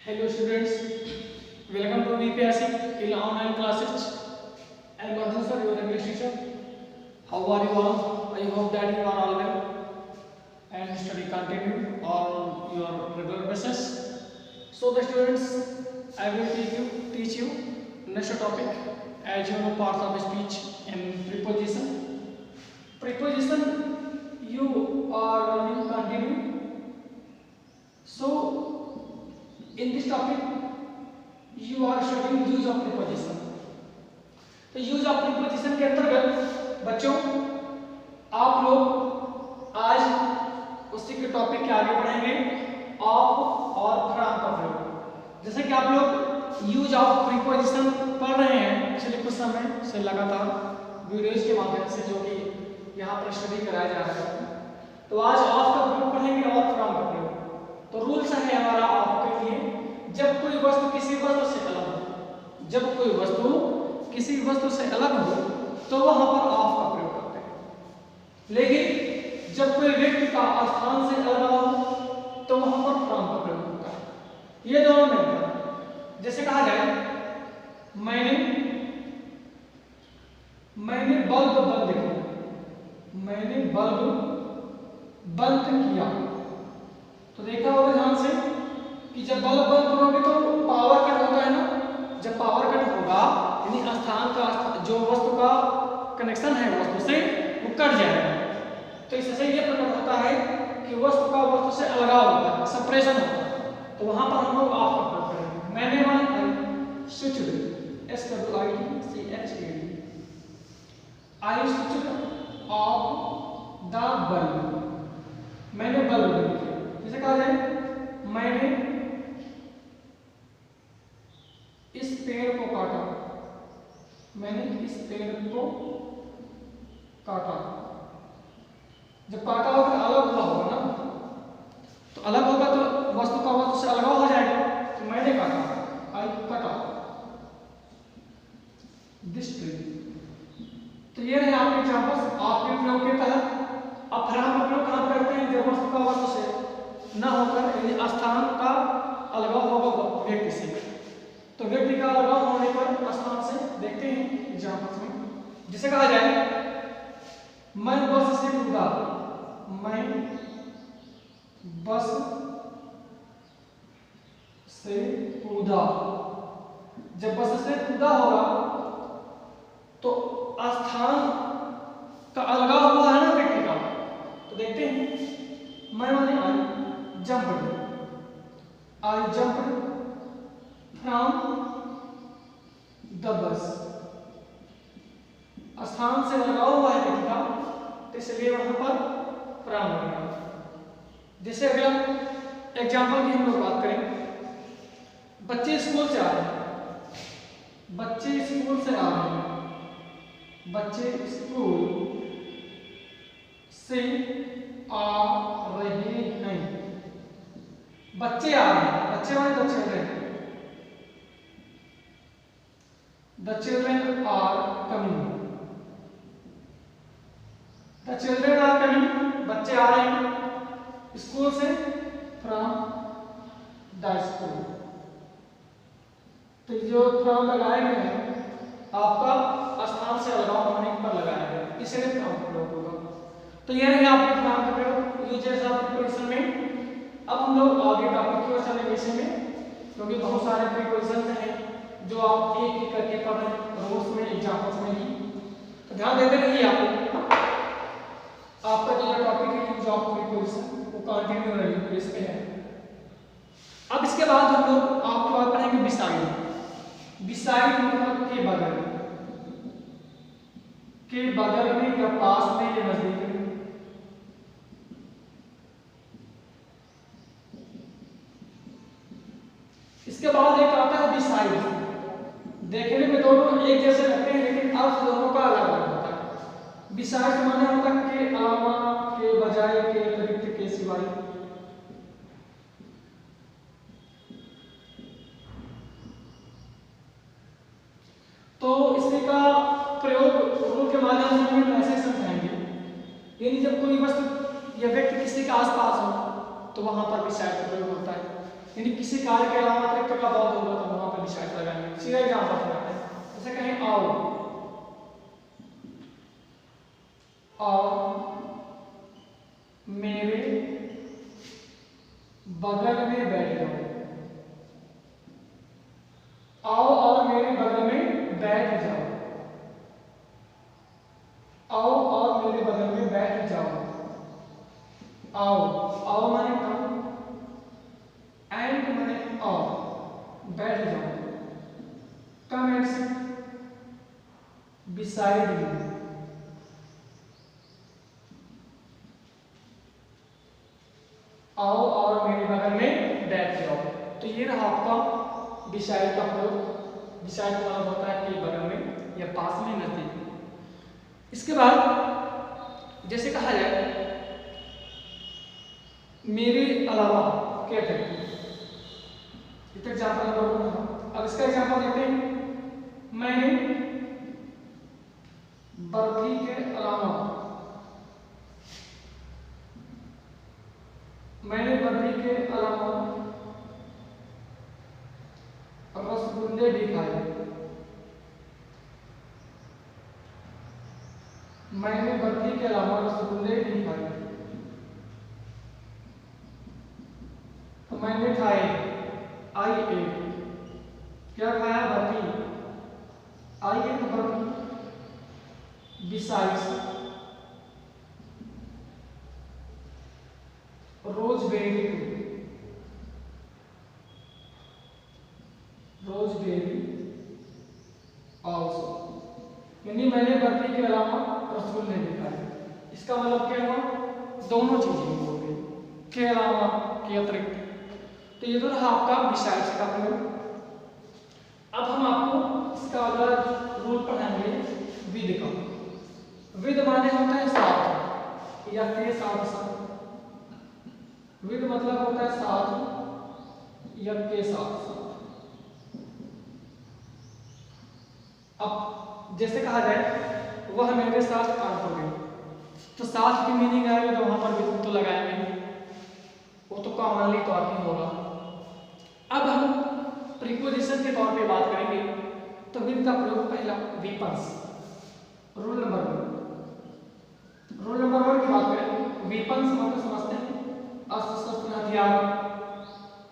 Hello students, welcome to VPSC in online classes. I am Arjun sir, your English teacher. How are you all? I hope that you are all well and study continue on your regular basis. So the students, I will teach you next topic as you know parts of speech and preposition. Preposition you are learning continue. So in this topic you are studying use of preposition. तो use of preposition के अंतर्गत बच्चों आप लोग आज उसी के topic के आगे बढ़ेंगे ऑफ और फ्रॉम का प्रयोग। जैसे कि आप लोग यूज ऑफ प्रीपोजिशन पढ़ रहे हैं पिछले कुछ समय से लगातार वीडियोज के माध्यम से जो कि यहाँ पर स्टडी कराया जा रहा है, तो आज ऑफ का प्रयोग पढ़ेंगे और फ्रॉम का प्रयोग। तो रूल्स है हमारा ऑफ के लिए, जब कोई वस्तु किसी वस्तु से अलग हो, जब कोई वस्तु किसी वस्तु से अलग हो तो वहां पर ऑफ का प्रयोग करते हैं, लेकिन जब कोई व्यक्ति का स्थान से अलग हो तो वहां पर फ्रॉम का प्रयोग होता है। ये दोनों मिलकर जैसे कहा जाए मैंने बल्ब बंद किया, मैंने बल्ब बंद किया। तो देखा होगा ध्यान से कि जब बल्ब बंद करोगे तो पावर कट होता है ना, जब पावर कट होगा यानी स्थान का जो वस्तु का कनेक्शन है वस्तु से वो कट जाएगा। तो इससे ये प्रकट होता है कि वस्तु का वस्तु से अलगाव होता है, सेपरेशन होता है। तो वहां पर हम लोग ऑफ का प्रयोग करेंगे। मैंने switched I switched off the bulb, मैंने बल्ब बंद किया। जैसे कहा जाए मैंने इस पेड़ को काटा, मैंने इस पेड़ को काटा। जब काटा होगा अलग हुआ होगा ना, तो अलग होगा तो वस्तु का वस्तु से अलगाव हो जाएगा। तो मैंने काटा, आई कटा दिस ट्री। तो ये रहे आपके एग्जांपल्स आपके प्रयोग के तहत। अब फ्रॉम का प्रयोग कहां करते हैं? जब वस्तु का वस्तु से न होकर यानी स्थान का अलगाव होगा व्यक्ति से, तो व्यक्ति का अलगाव होने पर स्थान से देखते हैं एग्जांपल्स में। जिसे कहा जाए मैं बस से कूदा, मैं बस से कूदा। जब बस से कूदा होगा तो स्थान का अलगाव हुआ है ना व्यक्ति का, तो देखते हैं मैं माने आई जंप्ड फ्रॉम द बस। स्थान से लगाव हुआ है व्यक्ति का, तो इसलिए वहां पर फ्रॉम लगेगा। जैसे अगला एग्जांपल की हम लोग बात करें, बच्चे स्कूल से आ रहे हैं, बच्चे स्कूल से आ रहे हैं, बच्चे स्कूल से आ रहे हैं। बच्चे आ रहे हैं, बच्चे माने the children, the children are coming, the children are coming. बच्चे आ रहे हैं स्कूल से, फ्रॉम द स्कूल। तो जो फ्रॉम लगाए गए हैं आपका स्थान से अलगाव होने पर लगाया गया, इसलिए फ्रॉम का प्रयोग होगा। तो यह रहे आपके फ्रॉम का प्रयोग यूजेस ऑफ प्रीपोजिशन में। अब हम लोग आगे टॉपिक की ओर चलेंगे इसमें, क्योंकि बहुत सारे प्रीपोजिशन हैं जो आप एक एक करके पढ़ रहे हैं रोज में एग्जांपल्स में ही। तो ध्यान देते रहिए आपका जो टॉपिक है यूज ऑफ प्रीपोजिशन वो कंटिन्यू रहेगी इस पे है। अब इसके बाद हम लोग आपके बात पढ़ेंगे बिसाइड। बिसाइड मतलब के बगल, के बगल में या पास में या नजदीक में। इसके बाद एक आता है बिसाइड। देखने में दोनों एक जैसे लगते हैं लेकिन अर्थ दोनों का अलग अलग होता है। बिसाइड माने होता है के अलावा, के बजाय, के अतिरिक्त, के सिवाय। तो इसका प्रयोग रूल के माध्यम से हम ऐसे समझाएंगे, यानी जब कोई वस्तु या व्यक्ति किसी के आसपास हो तो वहां पर बिसाइड का प्रयोग होता है। यानी किसी कार्य के अलावा अतिरिक्त का बहुत होगा तो वहां पर डिसाइड लगाएंगे। सीधा एग्जांपल लगाते हैं, जैसे कहें आओ मेरे बगल में बैठ जाओ। आओ और मेरे बगल में बैठ जाओ। आओ और मेरे बगल में बैठ जाओ। आओ, आओ माने कम, एंड माने आओ, बैठ जाओ। Come and sit beside you. आओ और मेरे बगल में बैठ जाओ। तो ये रहा आपका बिसाइड का प्रयोग। बिसाइड का मतलब होता है कि बगल में या पास में, नजदीक। इसके बाद जैसे कहा जाए मेरे अलावा क्या थे, इतना एग्जाम्पल नंबर। अब इसका एग्जाम्पल देते हैं, मैंने बर्फी के अलावा, मैंने बर्फी के अलावा रसगुल्ले भी खाए। मैंने बर्फी के अलावा रसगुल्ले भी खाए। तो मैंने खाए, आई एट, क्या खाया, बर्फी। आई एट बर्फी। बिसाइड्स रोजबेरी, रोजबेरी आल्सो, यानी मैंने बर्फी के अलावा रसगुल्ले भी खाए। इसका मतलब क्या हुआ, दोनों चीजें हो गई, के अलावा, के अतिरिक्त। तो ये तो रहा आपका बिसाइड्स का प्रयोग। अब हम आपको इसका अगला रूल पढ़ाएंगे विद का। विद माने होता है साथ या के साथ साथ। विद मतलब होता है साथ या के साथ साथ। अब जैसे कहा जाए वह मेरे साथ काम कर गई, तो साथ की मीनिंग आएगा तो वहां पर विद तो लगाएंगे, वो तो कॉमनली तौर पे होगा। अब हम प्रीपोजिशन के तौर पे बात करेंगे, तो विद का प्रयोग पहला weapons. Rule number 1, rule number 1 की बात करें, वीपन्स मतलब समझते हैं अस्त्र शस्त्र हथियार।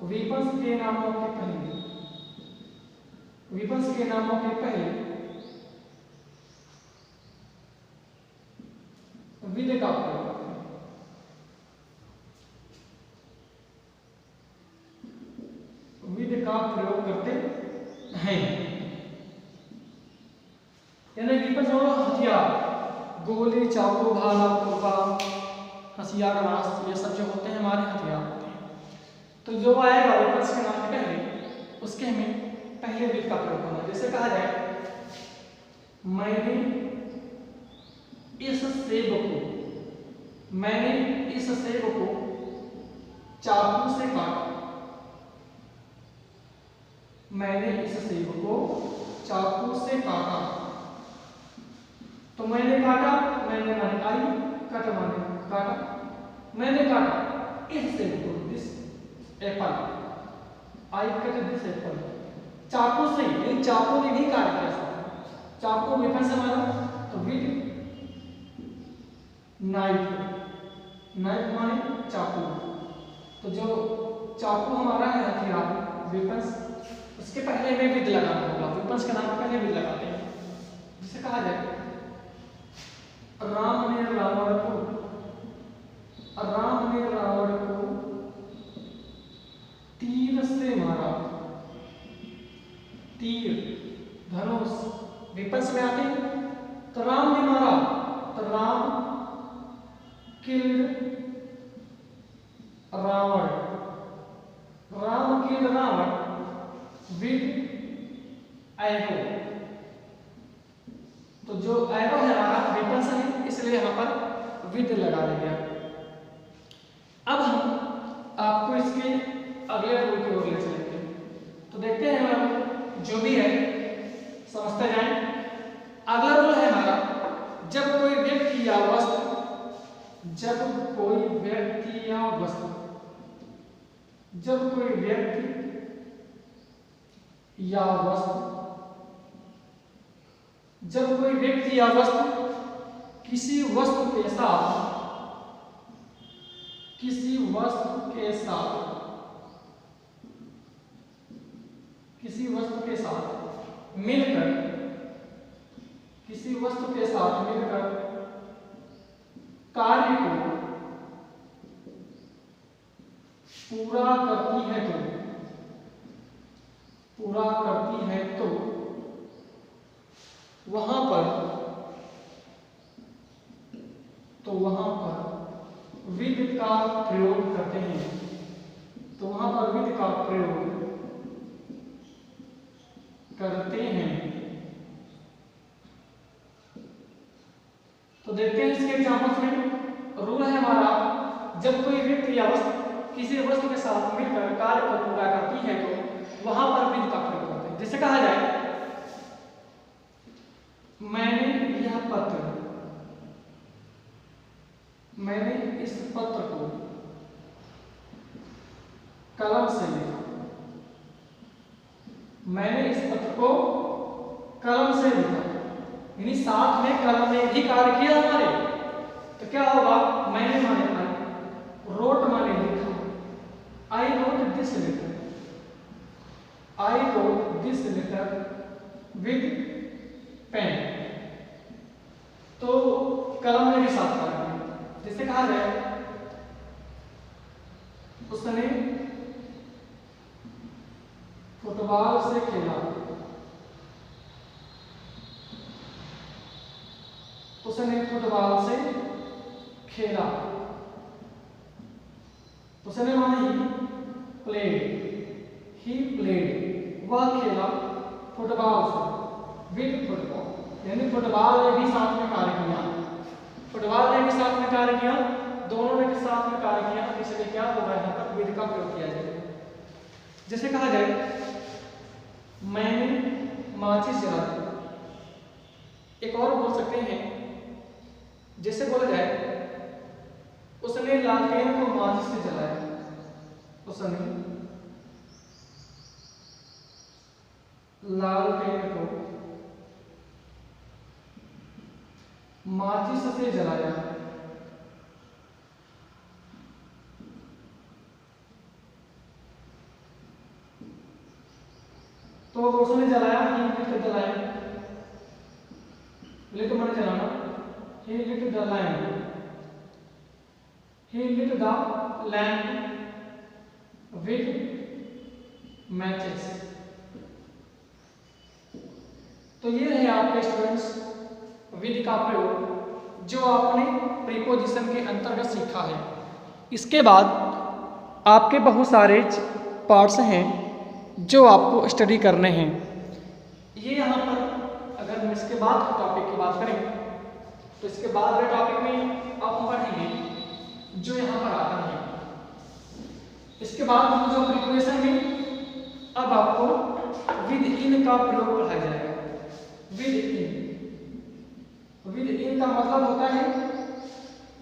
वीपन्स के नामों के पहले, वीपन्स के नामों के पहले विद का प्रयोग करते हैं। विद का प्रयोग करते हैं, यानी वीपन्स और हथियार, गोली, चाकू, भाला, खुरपा, हथियार, रास, ये सब जो होते हैं हमारे हथियार होते हैं। तो जो आएगा वीपन्स के नाम के पहले, उसके हमें पहले विद का प्रयोग करना। जैसे कहा जाए मैंने इस सेब को, मैंने इस सेब को चाकू से काटा। मैंने इस सेब को चाकू से काटा। तो मैंने काटा, मैंने माने आई, काटा माने काटा। मैंने काटा इस सेब को, this Apple, I cut this Apple, चाकू से। ये चाकू ने नहीं काट दिया, चाकू वेपन से मारा, तो विद नाइफ, नाइफ माने चाकू। तो जो चाकू हमारा है हथियार, वेपन्स, उसके पहले में विद लगाना होगा। वेपन्स के नाम पहले विद लगाते हैं। जिसे कहा जाए राम ने रावण को, राम ने रावण को तीर से मारा। तीर, धनुष वेपन्स में आते हैं। तो राम ने मारा, तो Ram killed Ravan, Ram killed Ravan with arrow. तो जो एरो है हमारा वेपन्स है, इसलिए यहां पर विद लगा दिया। अब हम आपको इसके अगले रूल की ओर ले चलेंगे। तो देखते हैं हम जो भी है समझते जाएं। अगला रूल है हमारा, जब कोई व्यक्ति या वस्तु, जब कोई व्यक्ति या वस्तु जब कोई व्यक्ति या वस्तु किसी वस्तु के साथ मिलकर कार्य को पूरा करती है तो वहां पर विधि का प्रयोग करते हैं। तो देखते हैं इसके एग्जांपल्स में। रूल है हमारा, जब कोई व्यक्ति या वस्तु किसी वस्तु के साथ मिलकर कार्य को पूरा करती है तो वहां पर विधि का प्रयोग करते हैं। जैसे कहा जाए, मैंने इस पत्र को कलम से लिखा। यानी साथ में कलम ने भी कार्य किया हमारे। तो क्या होगा, मैंने माने आई, रोट माने लिखा। I wrote this letter with pen। तो कलम ने भी साथ कार्य किया। जैसे कहा जाए, उसने फुटबॉल से खेला। उसने माने ही प्लेड, वह खेला फुटबॉल से, विद फुटबॉल। यानी फुटबॉल ने भी साथ में कार्य किया, दोनों ने भी साथ में कार्य किया। इसलिए क्या होगा, यहाँ पर विधि का प्रयोग किया जाएगा। जैसे कहा जाए, मैंने माचिस जला दी। एक और बोल सकते हैं, जैसे बोला जाए, उसने लालटेन को माचिस से जलाया। तो उसने जलाया, लिट मैंने जलाना, he lit the lamp with matches। तो ये रहे आपके स्टूडेंट्स विधि का प्रयोग, जो आपने प्रीपोजिशन के अंतर्गत सीखा है। इसके बाद आपके बहुत सारे पार्ट्स हैं जो आपको स्टडी करने हैं। ये यहाँ पर अगर हम इसके बाद टॉपिक की बात करें तो इसके बाद वाले टॉपिक में अब हम पढ़ेंगे जो यहाँ पर आता है। इसके बाद जो प्रिपरेशन में अब आपको विद इन का प्रयोग पढ़ाया जाएगा। विद इन का मतलब होता है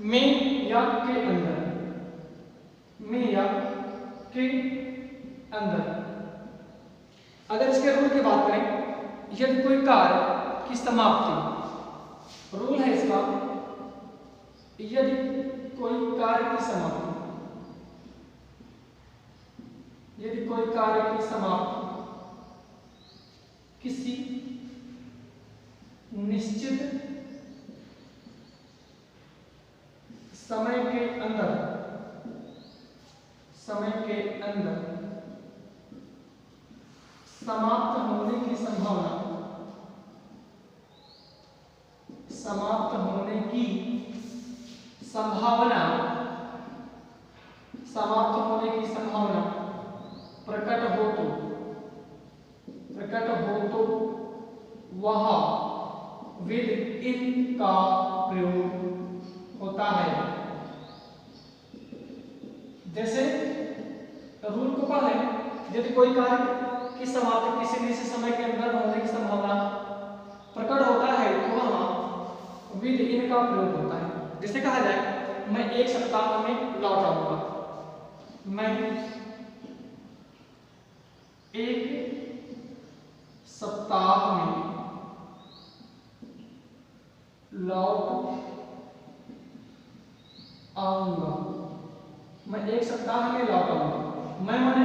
में या के अंदर, अगर इसके रूल की बात करें, यदि कोई कार्य की समाप्ति, रूल है इसका, यदि कोई कार्य की समाप्ति किसी निश्चित समय के अंदर समाप्त होने की संभावना प्रकट हो तो वह विद इन का प्रयोग होता है। जैसे रूल को पढ़ लें, यदि कोई कार्य की समाप्ति किसी निश्चित समय के अंदर होने की संभावना प्रकट होता है तो वहां विद इन का प्रयोग होता है। जैसे कहा जाए, मैं 1 सप्ताह में लौट आऊंगा। मैं मैं 1 सप्ताह में लौट आऊंगा। मैं माने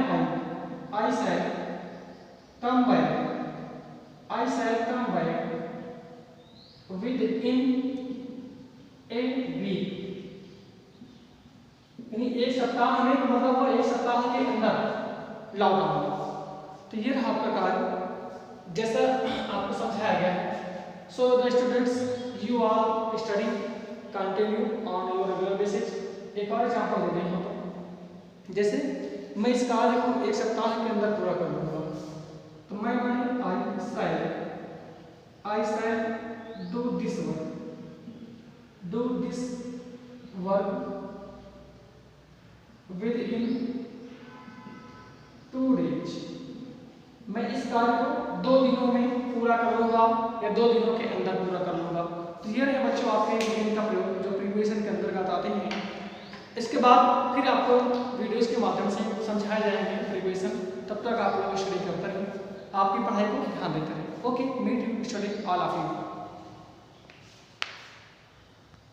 I shall come back, I shall come back within a week, यानी 1 सप्ताह में मतलब वो 1 सप्ताह के अंदर लौट आऊंगा। तो ये रहा आपका कार्य जैसा आपको समझाया गया है। So the students you are study continue on your regular basis. एक और एग्जांपल देते हैं यहाँ पर, जैसे मैं इस कार्य को 1 सप्ताह के अंदर पूरा कर लूँगा। तो मैं माने I shall do this work within 2 days। मैं इस कार्य को 2 दिनों में पूरा कर लूंगा या 2 दिनों के अंदर पूरा कर लूंगा। तो ये रहे बच्चों आपके रीजनिंग का प्रयोग जो प्रीवियसन के अंतर्गत आते हैं। इसके बाद फिर आपको वीडियोस के माध्यम से समझाए जाएंगे प्रीवियसन। तब तक आप लोग स्टडी करते रहें, आपकी पढ़ाई को ध्यान देते रहें। Okay, meet you study all of you.